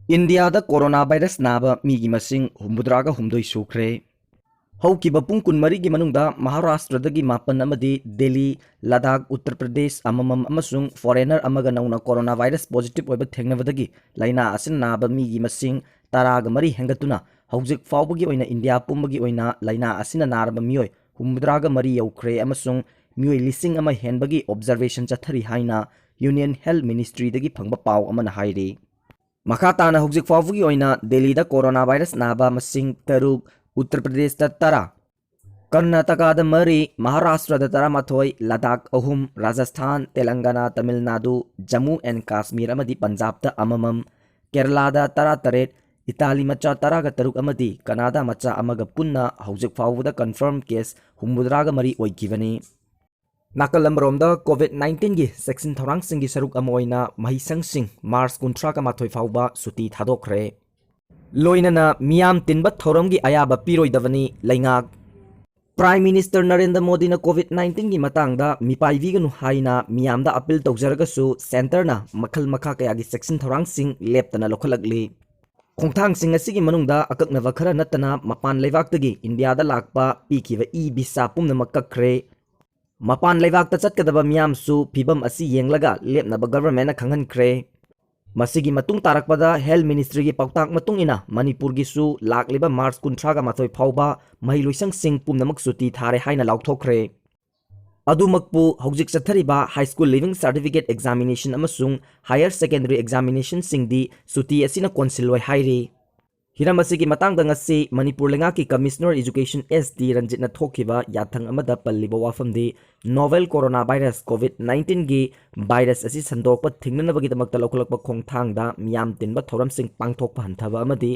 India दा corona virus नाबा मीगी मसिंग हुम्बुद्रागा हुम्दोई सुख्रे हौकिबा पुंग कुनमरी गी मनुंगदा महाराष्ट्र दगी मापन अमदी दिल्ली लद्दाख उत्तर प्रदेश अममम अमसुंग फॉरेनर अमगा नौना कोरोना वायरस पॉजिटिव ओइबा थेंगनबदगी लाइना असिन नाबा मीगी मसिंग तरागा मरी हेंगतुना हौजिक फाउबगी ओइना इंडिया पुंबगी ओइना लाइना असिना नारबा मियोय हुम्बुद्रागा मरी यौख्रे अमसुंग मियोय लिसिंग अमा हेनबगी ऑब्जर्वेशन चथरी हाइना यूनियन हेल्थ मिनिस्ट्री दगी फंगबा पाव अमना हाइरे मखाताना हौजिक फाउबगी ओइना दिल्ली दा कोरोना वायरस नाबा मसिंग तरुक उत्तर प्रदेश तरा कर्नाटका मरी महाराष्ट्र तरामाथोई लद्दाख अहुम राजस्थान तेलंगाना तमिलनाडु जम्मू एंड काश्मीर पंजाब अममम केरला तरा तरेट इटाली मचा तराग तरुक कनाडा मचा पुन्ना हौजिक फाउबदा कन्फर्म केस हुम्बुद्राग मरी ओइकिबनी नाकलमरोम कोविड-19 की सेक्शन थौरांग की सरुक महिसंग मार्च 30 फाउबा सुटी थादोखरे लोइनना मियाम तिनबा थौरम की अयाबा पीरोइदबनी लैंगाक प्राइम मिनिस्टर नरेंद्र मोदी ने कोविड-19 की मतंगदा मिपाइवीगनु हाइना मियामदा अपील तौजरगसु सेंटरना मखल मखा कया की सेक्शन थौरांग लेप्तना लोखलगली खोंथांग असिगी मनुंगदा अकक्नवा खरा नतना मपान लेवाक्तगी इंडियादा लाकपा पीकिवा ई वीसा पुमनमक कखरे मपान लेवाक्ता चटकदबा मियामसु फिबम असि येंगलगा लेपनबा गवर्नमेंट खंगनखरे मसिगी मतुंग तारकपदा हेल्थ मिनिस्ट्री की पाउताक मतुंग इना मणिपुर की सु लाकलिबा मार्च 30 फाउबा महिलोइसंग सिंग पुमनमक सुटी थारे हाइना लाउथोखरे अदुमकपु हौजिक चथरिबा high school leaving certificate examination अमसुंग हायर सेकेंडरी एग्जामिनेशन सिंगदी सुटी असिना कोन्सिलवाई हाइरे हिरम असिगी मतंगदा ngasi मणिपुर लेंगा की कमिश्नर एजुकेशन एसडी रंजितना थोखिबा याथंग अमदा पल्लिबा वाफमदी नोवेल कोरोना वायरस कोविड-19 की वायरस असी संदोकपा थिंगनबगी दमकता लौखलकपा खोंगथांगदा मियाम तिनबा थौरमसिंग पांगथोकपा हंथबा अमदी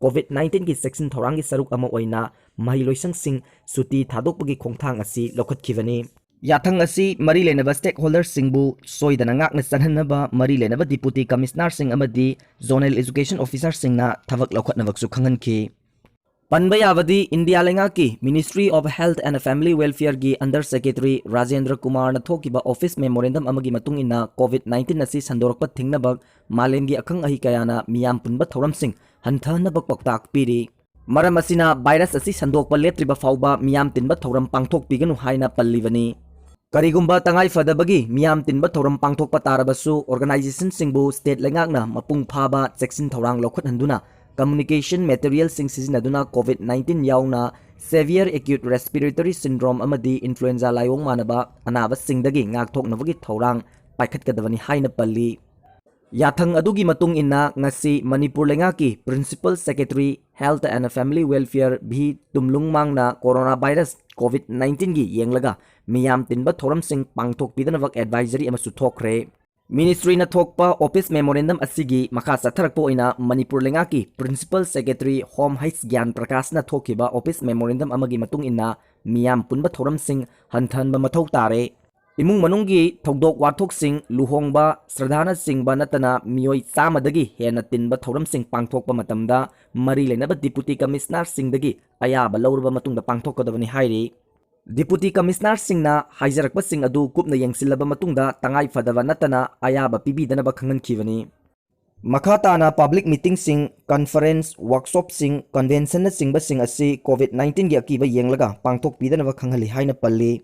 कोविड-19 की सेक्शन थौरांगी सरुक अमा ओइना महिलोइसंग सिंग सुटी थादोकपगी खोंगथांग असी लौखतखिबनी याथंग असी मरी लेनबा स्टेक होल्डर सिंगबु सोइदना ngakna chanhanaba मरी लेनबा डिप्यूटी कमिश्नर सिंग अमदी जोनल एजुकेशन ऑफिसर सिंगना थबक लौखतनबकसु खंगनखि पनबा याबदी इंडिया लेंगा की ministry of health and family welfare की अंडर सेक्रेटरी राजेंद्र कुमार न थोकिबा ऑफिस मेमोरेंडम अमगी मतुंग इना कोविड-19 असी संदोरकपा थिंगनबक मालेमगी अखंग अहि कयाना मियाम पुनबा थौरमसिंग हंथनबक पक्ताक पीरी मरम असिना वायरस असी संदोकपा लेत्रिबा फाउबा मियाम तिनबा थौरम पांगथोक पिगनु हाइना पल्लिबनी करीगुम्बा तंगाई फदबगी मियाम तिनबा थौरम पांगथोकपा तारबसु ऑर्गेनाइजेशन सिंगबु स्टेट लेंगाकना मपुंग फाबा सेक्शन थौरांग लौखतहंदुना कम्युनिकेशन मटेरियल सिंगसिजिनदुना कोविड-19 याउना सेवियर एक्यूट रेस्पिरेटरी सिंड्रोम अमदी इन्फ्लुएंजा लायोंग मानबा अनाबा सिंगदगी ngakthoknabagi थौरांग पाइखतकदबनी हाइना पल्ली याथंग अदुगी मतुंग इन्ना ngasi मणिपुर लेंगा की principal secretary health and family welfare भी तुमलुंग मांगना कोरोना वायरस कोविड-19 की येंगलगा मियाम तिनबा थौरमसिंग पांगथोकपिदनबक एडवाइजरी अमसु थोखरे मिनिस्ट्री न थोकपा ऑफिस मेमोरेंडम असिगी मखा चथरकपा ओइना मणिपुर लेंगा की प्रिंसिपल सेक्रेटरी होम हाइस ज्ञान प्रकाश न थोकिबा ऑफिस मेमोरेंडम अमगी मतुंग इन्ना मियाम पुनबा थौरमसिंग हंथनबा मथौ तारे इमुंग मनुंगी थौदोक वाथोकसिंग लुहोंगबा श्रद्धाना सिंगबा नतना मियोय चामदगी हेना तिनबा थौरमसिंग पांगथोकपा मतमदा मरी लेनबा डिप्यूटी कमिश्नर सिंगदगी अयाबा लौरबा मतुंगदा पांगथोकदबनी हाइरी डिप्यूटी कमिश्नर सिंगना हाइजरकपा सिंग अदु कुपना यंगसिलबा मतुंगदा तंगाई फदबा नतना अयाबा पिबीदनबा खंगनखिबनी मखाताना पब्लिक मीटिंग सिंग कॉन्फ्रेंस वर्कशॉप सिंग कन्वेंशन सिंगबा सिंग असी कोविड-19 की अकीबा येंगलगा पांगथोक पिदनबा खंगहली हाइना पल्ली